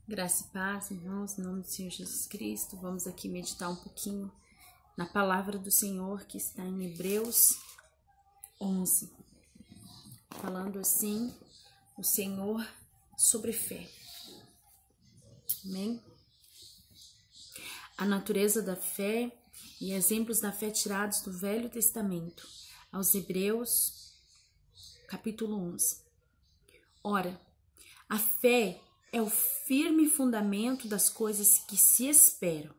Graça e paz, irmãos, em nome do Senhor Jesus Cristo. Vamos aqui meditar um pouquinho na palavra do Senhor que está em Hebreus 11. Falando assim, o Senhor sobre fé. Amém? A natureza da fé e exemplos da fé tirados do Velho Testamento. Aos Hebreus, capítulo 11. Ora, a fé é o firme fundamento das coisas que se esperam.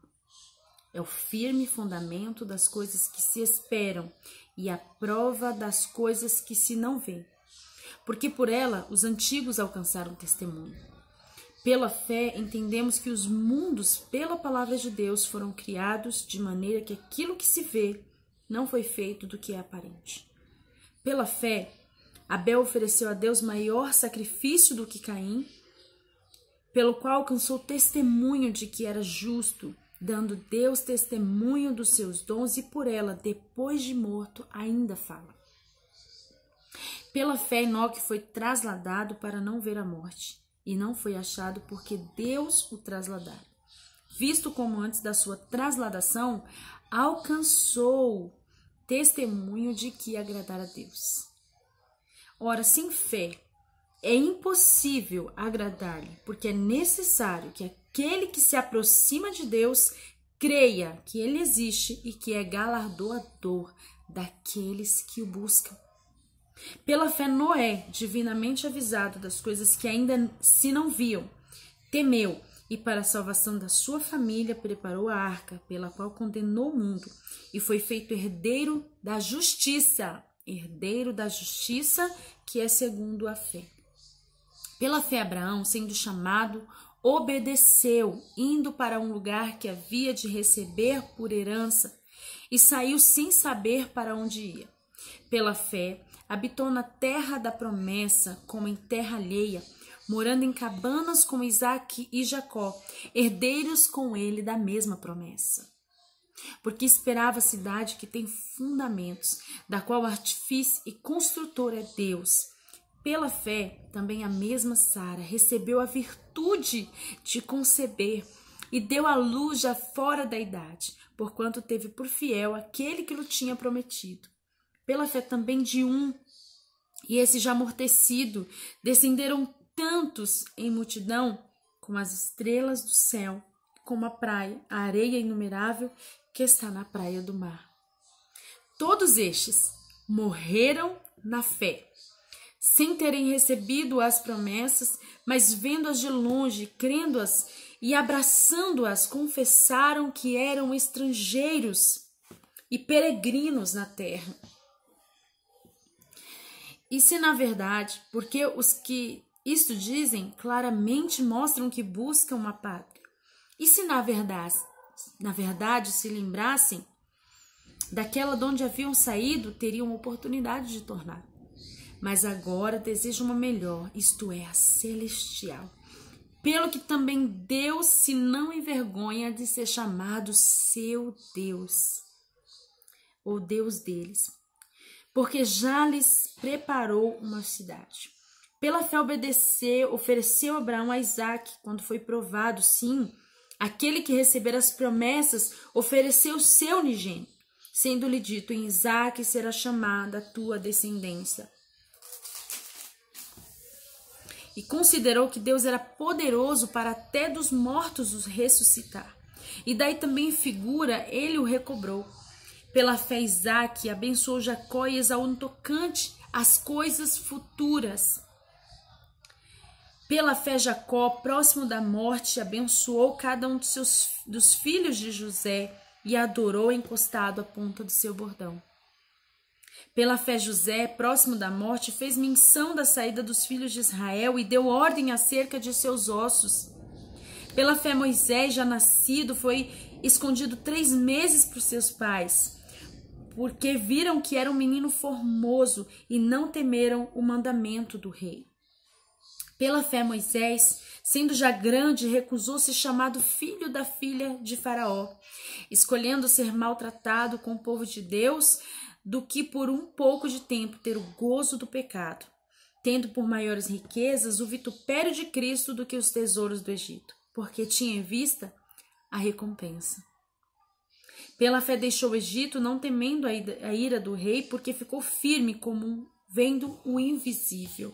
É o firme fundamento das coisas que se esperam e a prova das coisas que se não vê. Porque por ela os antigos alcançaram testemunho. Pela fé entendemos que os mundos, pela palavra de Deus, foram criados de maneira que aquilo que se vê não foi feito do que é aparente. Pela fé, Abel ofereceu a Deus maior sacrifício do que Caim, pelo qual alcançou testemunho de que era justo, dando Deus testemunho dos seus dons, e por ela, depois de morto, ainda fala. Pela fé, Enoque foi trasladado para não ver a morte, e não foi achado porque Deus o trasladara. Visto como antes da sua trasladação, alcançou testemunho de que agradara a Deus. Ora, sem fé, é impossível agradar-lhe, porque é necessário que aquele que se aproxima de Deus creia que ele existe e que é galardoador daqueles que o buscam. Pela fé, Noé, divinamente avisado das coisas que ainda se não viam, temeu e para a salvação da sua família preparou a arca, pela qual condenou o mundo e foi feito herdeiro da justiça que é segundo a fé. Pela fé, Abraão, sendo chamado, obedeceu, indo para um lugar que havia de receber por herança, e saiu sem saber para onde ia. Pela fé, habitou na terra da promessa, como em terra alheia, morando em cabanas com Isaque e Jacó, herdeiros com ele da mesma promessa. Porque esperava a cidade que tem fundamentos, da qual o artífice e construtor é Deus. Pela fé, também a mesma Sara recebeu a virtude de conceber e deu à luz já fora da idade, porquanto teve por fiel aquele que lhe tinha prometido. Pela fé também de e esse já amortecido, descenderam tantos em multidão, como as estrelas do céu, como a praia, a areia inumerável que está na praia do mar. Todos estes morreram na fé, sem terem recebido as promessas, mas vendo-as de longe, crendo-as e abraçando-as, confessaram que eram estrangeiros e peregrinos na terra. E se na verdade, porque os que isto dizem claramente mostram que buscam uma pátria, e se na verdade se lembrassem daquela de onde haviam saído, teriam oportunidade de tornar. Mas agora desejam uma melhor, isto é, a celestial. Pelo que também Deus se não envergonha de ser chamado seu Deus, ou Deus deles, porque já lhes preparou uma cidade. Pela fé ofereceu Abraão a Isaque, quando foi provado, sim, aquele que recebera as promessas ofereceu seu unigênito, sendo-lhe dito, em Isaque será chamada a tua descendência. E considerou que Deus era poderoso para até dos mortos os ressuscitar. E daí também figura, ele o recobrou. Pela fé, Isaque abençoou Jacó e Esaú no tocante às coisas futuras. Pela fé, Jacó, próximo da morte, abençoou cada um dos filhos de José e adorou encostado à ponta do seu bordão. Pela fé, José, próximo da morte, fez menção da saída dos filhos de Israel e deu ordem acerca de seus ossos. Pela fé, Moisés, já nascido, foi escondido 3 meses por seus pais, porque viram que era um menino formoso e não temeram o mandamento do rei. Pela fé, Moisés, sendo já grande, recusou ser chamado filho da filha de Faraó, escolhendo ser maltratado com o povo de Deus, do que por um pouco de tempo ter o gozo do pecado, tendo por maiores riquezas o vitupério de Cristo do que os tesouros do Egito, porque tinha em vista a recompensa. Pela fé deixou o Egito, não temendo a ira do rei, porque ficou firme como vendo o invisível.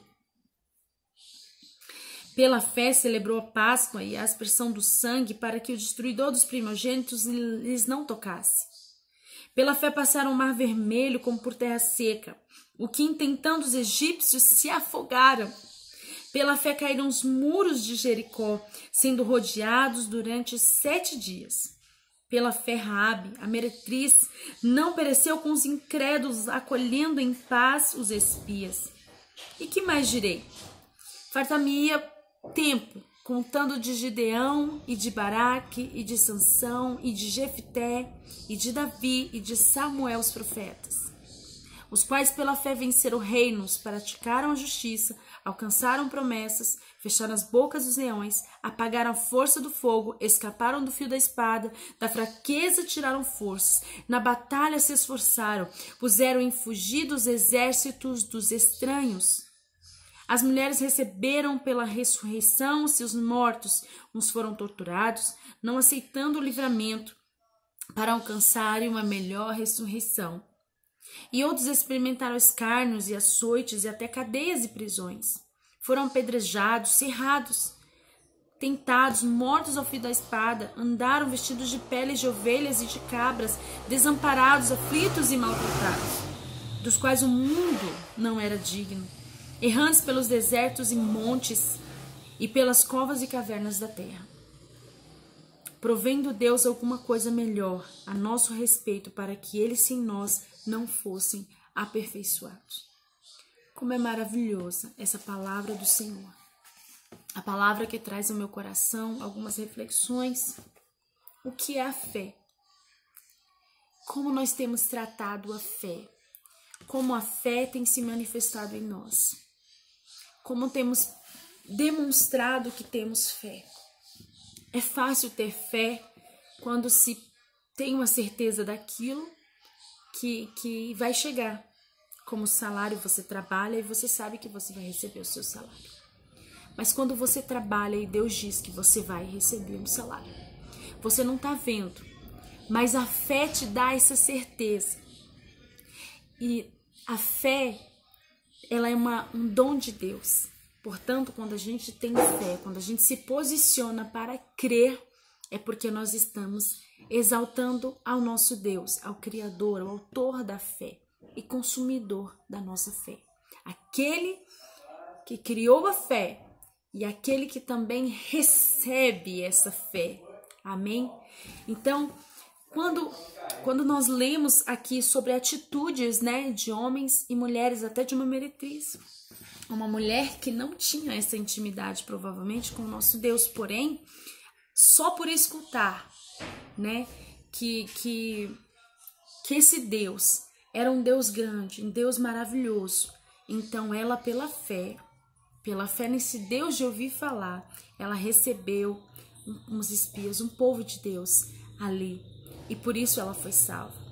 Pela fé celebrou a Páscoa e a aspersão do sangue, para que o destruidor dos primogênitos lhes não tocasse. Pela fé passaram o mar vermelho como por terra seca, o que intentando os egípcios se afogaram. Pela fé caíram os muros de Jericó, sendo rodeados durante 7 dias. Pela fé Raabe, a meretriz, não pereceu com os incrédulos, acolhendo em paz os espias. E que mais direi? Fartar-me-ia tempo, contando de Gideão, e de Baraque, e de Sansão, e de Jefté, e de Davi, e de Samuel os profetas, os quais pela fé venceram reinos, praticaram a justiça, alcançaram promessas, fecharam as bocas dos leões, apagaram a força do fogo, escaparam do fio da espada, da fraqueza tiraram forças, na batalha se esforçaram, puseram em fugido os exércitos dos estranhos. As mulheres receberam pela ressurreição seus mortos, uns foram torturados, não aceitando o livramento, para alcançarem uma melhor ressurreição. E outros experimentaram escárnios e açoites e até cadeias e prisões. Foram apedrejados, cerrados, tentados, mortos ao fio da espada, andaram vestidos de peles de ovelhas e de cabras, desamparados, aflitos e maltratados, dos quais o mundo não era digno, errantes pelos desertos e montes e pelas covas e cavernas da terra. Provendo Deus alguma coisa melhor a nosso respeito, para que eles sem nós não fossem aperfeiçoados. Como é maravilhosa essa palavra do Senhor. A palavra que traz ao meu coração algumas reflexões. O que é a fé? Como nós temos tratado a fé? Como a fé tem se manifestado em nós? Como temos demonstrado que temos fé? É fácil ter fé quando se tem uma certeza daquilo que vai chegar. Como salário, você trabalha e você sabe que você vai receber o seu salário. Mas quando você trabalha e Deus diz que você vai receber um salário, você não está vendo, mas a fé te dá essa certeza. E a fé, ela é um dom de Deus. Portanto, quando a gente tem fé, quando a gente se posiciona para crer, é porque nós estamos exaltando ao nosso Deus, ao Criador, ao autor da fé e consumidor da nossa fé. Aquele que criou a fé e aquele que também recebe essa fé. Amém? Então, quando nós lemos aqui sobre atitudes, de homens e mulheres, até de uma meretriz, uma mulher que não tinha essa intimidade provavelmente com o nosso Deus, porém, só por escutar, que esse Deus era um Deus grande, um Deus maravilhoso. Então ela pela fé nesse Deus de ouvir falar, ela recebeu uns espias, um povo de Deus ali, e por isso ela foi salva.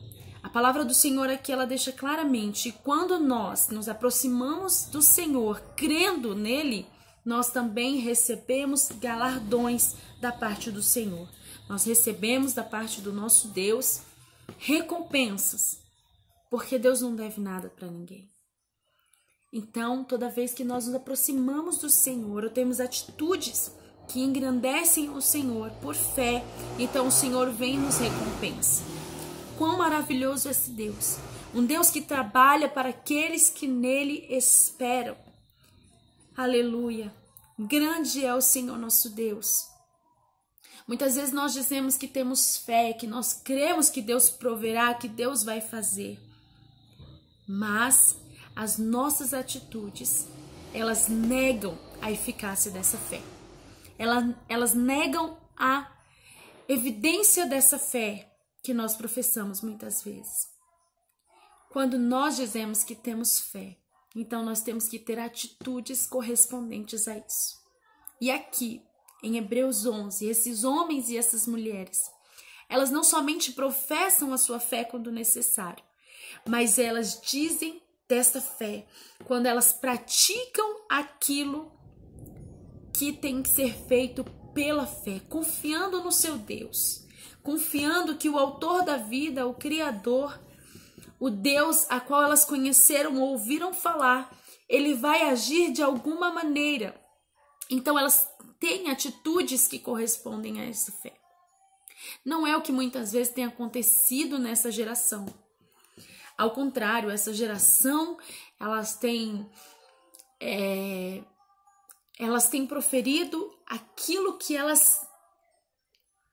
A palavra do Senhor aqui, ela deixa claramente, quando nós nos aproximamos do Senhor, crendo nele, nós também recebemos galardões da parte do Senhor. Nós recebemos da parte do nosso Deus recompensas, porque Deus não deve nada para ninguém. Então, toda vez que nós nos aproximamos do Senhor, ou temos atitudes que engrandecem o Senhor por fé, então o Senhor vem e nos recompensa. Quão maravilhoso é esse Deus! Um Deus que trabalha para aqueles que nele esperam. Aleluia! Grande é o Senhor nosso Deus. Muitas vezes nós dizemos que temos fé, que nós cremos que Deus proverá, que Deus vai fazer. Mas as nossas atitudes, elas negam a eficácia dessa fé. Elas negam a evidência dessa fé que nós professamos muitas vezes. Quando nós dizemos que temos fé, então nós temos que ter atitudes correspondentes a isso. E aqui, em Hebreus 11, esses homens e essas mulheres, elas não somente professam a sua fé quando necessário, mas elas dizem desta fé, quando elas praticam aquilo que tem que ser feito pela fé, confiando no seu Deus, confiando que o autor da vida, o Criador, o Deus a qual elas conheceram ou ouviram falar, ele vai agir de alguma maneira. Então elas têm atitudes que correspondem a essa fé. Não é o que muitas vezes tem acontecido nessa geração. Ao contrário, essa geração, elas têm proferido aquilo que elas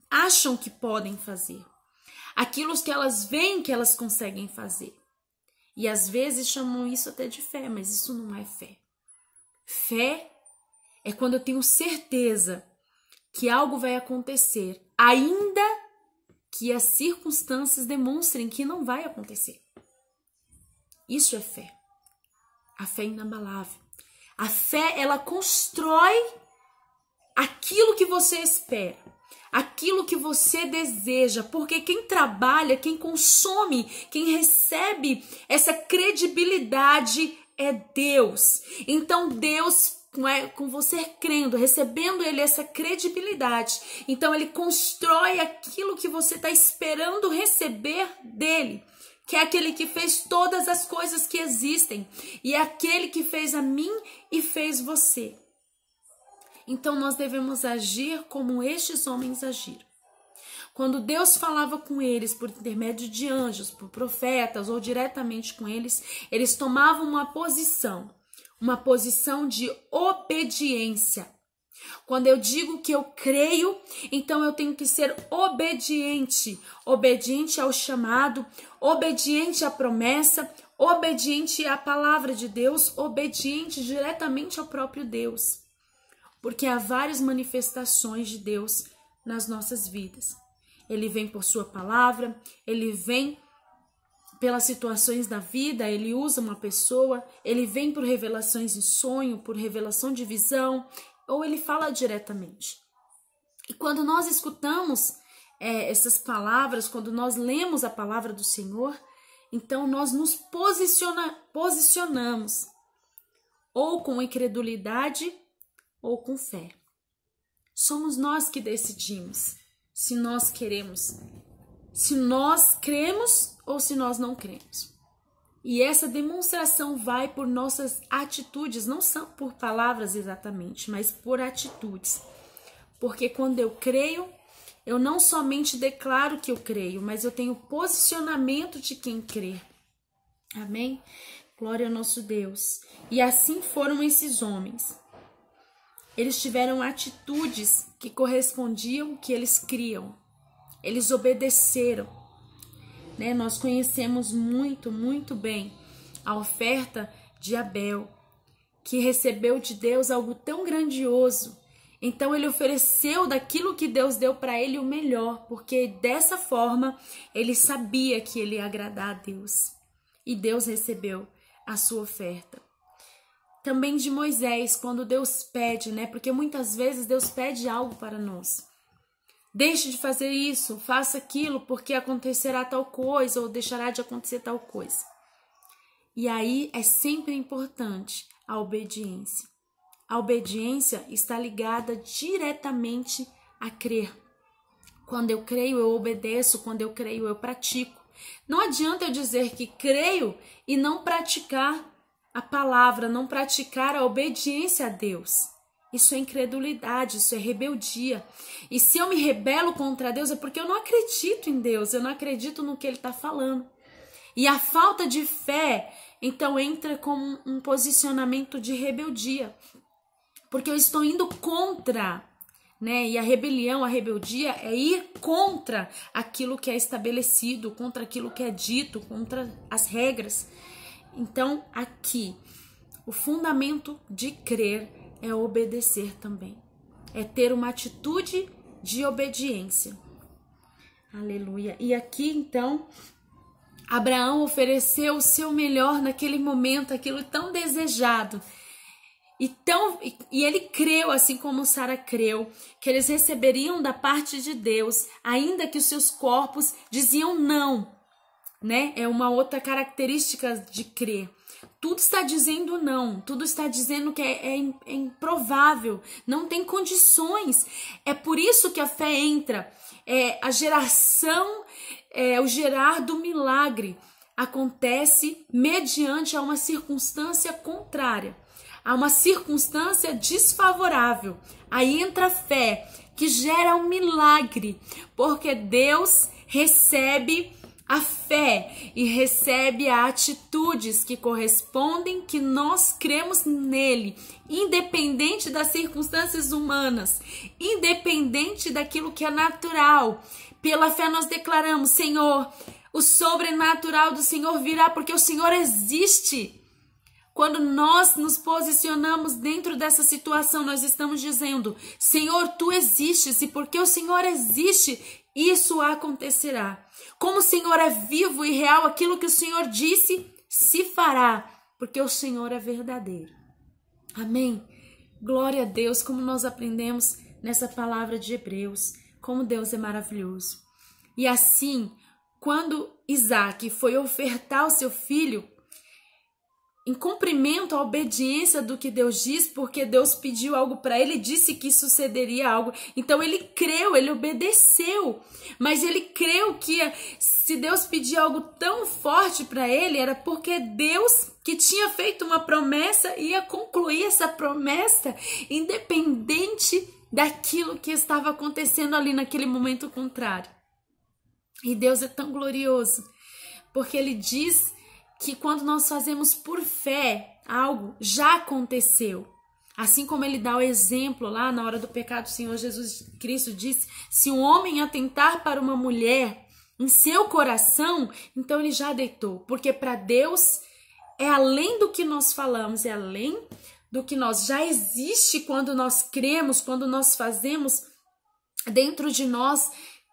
acham que podem fazer, aquilo que elas veem que elas conseguem fazer. E às vezes chamam isso até de fé, mas isso não é fé. Fé é quando eu tenho certeza que algo vai acontecer, ainda que as circunstâncias demonstrem que não vai acontecer. Isso é fé. A fé inabalável. A fé, ela constrói aquilo que você espera, aquilo que você deseja, porque quem trabalha, quem consome, quem recebe essa credibilidade é Deus. Então Deus, com você crendo, recebendo ele essa credibilidade, então ele constrói aquilo que você está esperando receber dele, que é aquele que fez todas as coisas que existem, e é aquele que fez a mim e fez você. Então nós devemos agir como estes homens agiram. Quando Deus falava com eles por intermédio de anjos, por profetas ou diretamente com eles, eles tomavam uma posição de obediência. Quando eu digo que eu creio, então eu tenho que ser obediente, obediente ao chamado, obediente à promessa, obediente à palavra de Deus, obediente diretamente ao próprio Deus. Porque há várias manifestações de Deus nas nossas vidas. Ele vem por sua palavra, ele vem pelas situações da vida, ele usa uma pessoa, ele vem por revelações em sonho, por revelação de visão, ou ele fala diretamente. E quando nós escutamos essas palavras, quando nós lemos a palavra do Senhor, então nós nos posicionamos ou com incredulidade ou com fé. Somos nós que decidimos se nós queremos, se nós cremos ou se nós não cremos. E essa demonstração vai por nossas atitudes, não são por palavras exatamente, mas por atitudes. Porque quando eu creio, eu não somente declaro que eu creio, mas eu tenho posicionamento de quem crê. Amém? Glória ao nosso Deus. E assim foram esses homens. Eles tiveram atitudes que correspondiam ao que eles criam. Eles obedeceram. Né? Nós conhecemos muito bem a oferta de Abel, que recebeu de Deus algo tão grandioso. Então ele ofereceu daquilo que Deus deu para ele o melhor, porque dessa forma ele sabia que ele ia agradar a Deus. E Deus recebeu a sua oferta. Também de Moisés, quando Deus pede, né? Porque muitas vezes Deus pede algo para nós. Deixe de fazer isso, faça aquilo, porque acontecerá tal coisa ou deixará de acontecer tal coisa. E aí é sempre importante a obediência. A obediência está ligada diretamente a crer. Quando eu creio, eu obedeço. Quando eu creio, eu pratico. Não adianta eu dizer que creio e não praticar a palavra, não praticar a obediência a Deus. Isso é incredulidade, isso é rebeldia. E se eu me rebelo contra Deus é porque eu não acredito em Deus, eu não acredito no que Ele está falando. E a falta de fé, então, entra como um posicionamento de rebeldia. Porque eu estou indo contra, né? E a rebelião, a rebeldia é ir contra aquilo que é estabelecido, contra aquilo que é dito, contra as regras. Então, aqui, o fundamento de crer é obedecer também. É ter uma atitude de obediência. Aleluia. E aqui, então, Abraão ofereceu o seu melhor naquele momento, aquilo tão desejado. E ele creu, assim como Sara creu, que eles receberiam da parte de Deus, ainda que os seus corpos diziam não, né? É uma outra característica de crer. Tudo está dizendo não, tudo está dizendo que é improvável, não tem condições. É por isso que a fé entra, a geração, o gerar do milagre acontece mediante a uma circunstância contrária, a uma circunstância desfavorável. Aí entra a fé, que gera um milagre, porque Deus recebe a fé e recebe atitudes que correspondem, que nós cremos nele, independente das circunstâncias humanas, independente daquilo que é natural. Pela fé nós declaramos: Senhor, o sobrenatural do Senhor virá, porque o Senhor existe. Quando nós nos posicionamos dentro dessa situação, nós estamos dizendo: Senhor, tu existes, e porque o Senhor existe, isso acontecerá. Como o Senhor é vivo e real, aquilo que o Senhor disse se fará, porque o Senhor é verdadeiro. Amém? Glória a Deus, como nós aprendemos nessa palavra de Hebreus, como Deus é maravilhoso. E assim, quando Isaac foi ofertar o seu filho, em cumprimento à obediência do que Deus diz, porque Deus pediu algo para ele, disse que sucederia algo. Então ele creu, ele obedeceu. Mas ele creu que se Deus pedir algo tão forte para ele, era porque Deus, que tinha feito uma promessa, ia concluir essa promessa, independente daquilo que estava acontecendo ali naquele momento contrário. E Deus é tão glorioso, porque ele diz que quando nós fazemos por fé algo, já aconteceu. Assim como ele dá o exemplo lá na hora do pecado, o Senhor Jesus Cristo disse: se um homem atentar para uma mulher em seu coração, então ele já deitou. Porque para Deus é além do que nós falamos, é além do que nós já existe quando nós cremos, quando nós fazemos dentro de nós,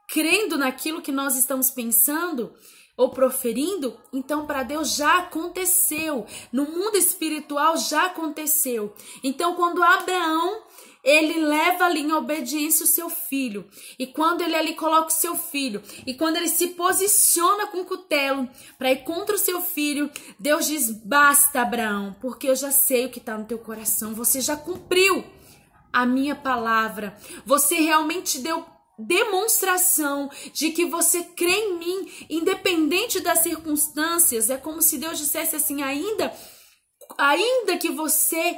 crendo naquilo que nós estamos pensando ou proferindo. Então para Deus já aconteceu, no mundo espiritual já aconteceu. Então quando Abraão, ele leva ali em obediência o seu filho, e quando ele ali coloca o seu filho, e quando ele se posiciona com o cutelo para ir contra o seu filho, Deus diz: basta, Abraão, porque eu já sei o que está no teu coração, você já cumpriu a minha palavra, você realmente deu demonstração de que você crê em mim, independente das circunstâncias. É como se Deus dissesse assim: ainda que você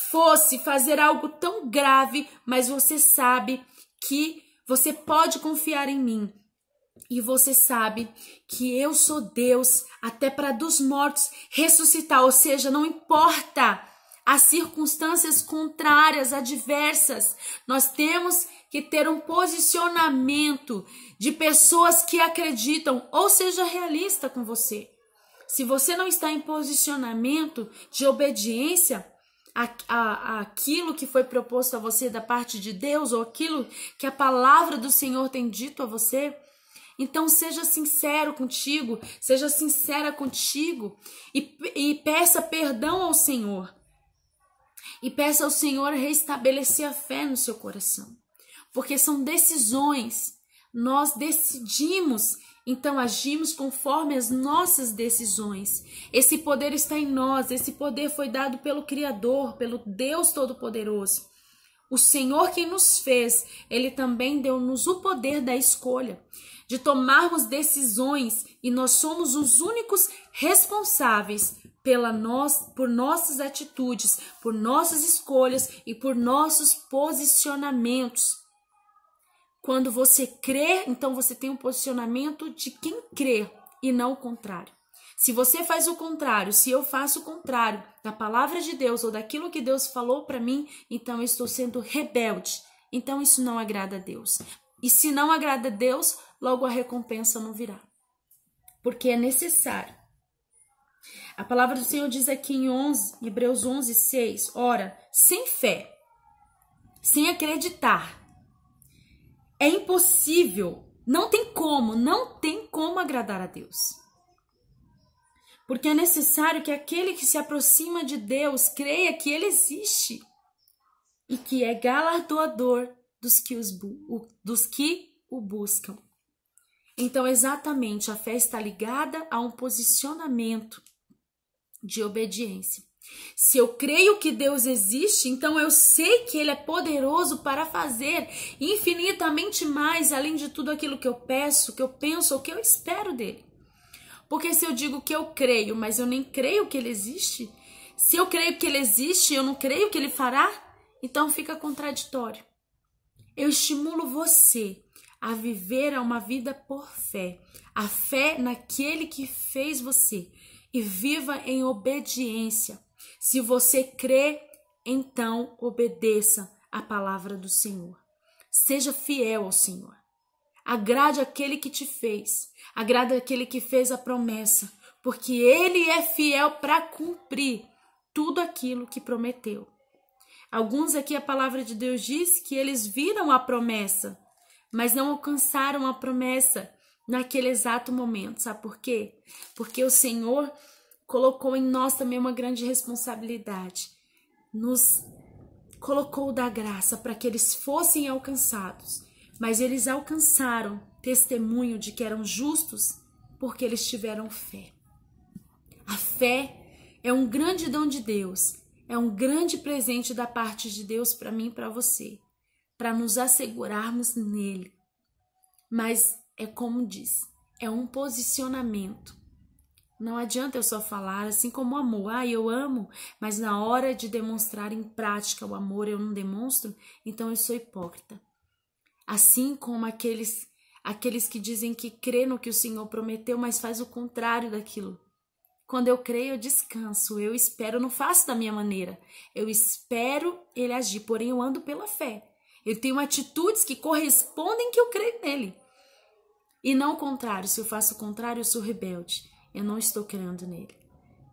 fosse fazer algo tão grave, mas você sabe que você pode confiar em mim. E você sabe que eu sou Deus até para dos mortos ressuscitar. Ou seja, não importa as circunstâncias contrárias, adversas, nós temos que ter um posicionamento de pessoas que acreditam. Ou seja realista com você. Se você não está em posicionamento de obediência àquilo que foi proposto a você da parte de Deus, ou aquilo que a palavra do Senhor tem dito a você, então seja sincero contigo, seja sincera contigo e peça perdão ao Senhor. E peça ao Senhor restabelecer a fé no seu coração. Porque são decisões. Nós decidimos, então agimos conforme as nossas decisões. Esse poder está em nós, esse poder foi dado pelo Criador, pelo Deus Todo-Poderoso. O Senhor que nos fez, Ele também deu-nos o poder da escolha, de tomarmos decisões, e nós somos os únicos responsáveis por nossas atitudes, por nossas escolhas e por nossos posicionamentos. Quando você crê, então você tem um posicionamento de quem crê e não o contrário. Se você faz o contrário, se eu faço o contrário da palavra de Deus ou daquilo que Deus falou para mim, então eu estou sendo rebelde. Então isso não agrada a Deus. E se não agrada a Deus, logo a recompensa não virá. Porque é necessário. A palavra do Senhor diz aqui em Hebreus 11:6, ora, sem fé, sem acreditar, é impossível, não tem como agradar a Deus. Porque é necessário que aquele que se aproxima de Deus creia que Ele existe e que é galardoador dos que o buscam. Então, exatamente, a fé está ligada a um posicionamento de obediência. Se eu creio que Deus existe, então eu sei que Ele é poderoso para fazer infinitamente mais, além de tudo aquilo que eu peço, que eu penso ou que eu espero dele. Porque se eu digo que eu creio, mas eu nem creio que Ele existe, se eu creio que Ele existe e eu não creio que Ele fará, então fica contraditório. Eu estimulo você a viver uma vida por fé, a fé naquele que fez você, e viva em obediência. Se você crê, então obedeça a palavra do Senhor. Seja fiel ao Senhor. Agrade aquele que te fez, agrade aquele que fez a promessa, porque Ele é fiel para cumprir tudo aquilo que prometeu. Alguns aqui a palavra de Deus diz que eles viram a promessa, mas não alcançaram a promessa naquele exato momento. Sabe por quê? Porque o Senhor colocou em nós também uma grande responsabilidade. Nos colocou da graça para que eles fossem alcançados. Mas eles alcançaram testemunho de que eram justos porque eles tiveram fé. A fé é um grande dom de Deus. É um grande presente da parte de Deus para mim e para você. Para nos assegurarmos nele. Mas é como diz, é um posicionamento. Não adianta eu só falar, assim como o amor. Ah, eu amo, mas na hora de demonstrar em prática o amor eu não demonstro, então eu sou hipócrita. Assim como aqueles que dizem que crê no que o Senhor prometeu, mas faz o contrário daquilo. Quando eu creio, eu descanso, eu espero, eu não faço da minha maneira. Eu espero Ele agir, porém eu ando pela fé. Eu tenho atitudes que correspondem que eu creio nele. E não o contrário, se eu faço o contrário, eu sou rebelde. Eu não estou crendo nele.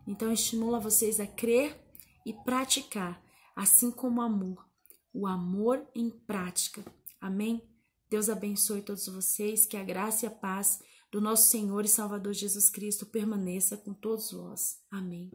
Então, eu estimulo a vocês a crer e praticar, assim como o amor. O amor em prática. Amém? Deus abençoe todos vocês, que a graça e a paz do nosso Senhor e Salvador Jesus Cristo permaneça com todos vós. Amém.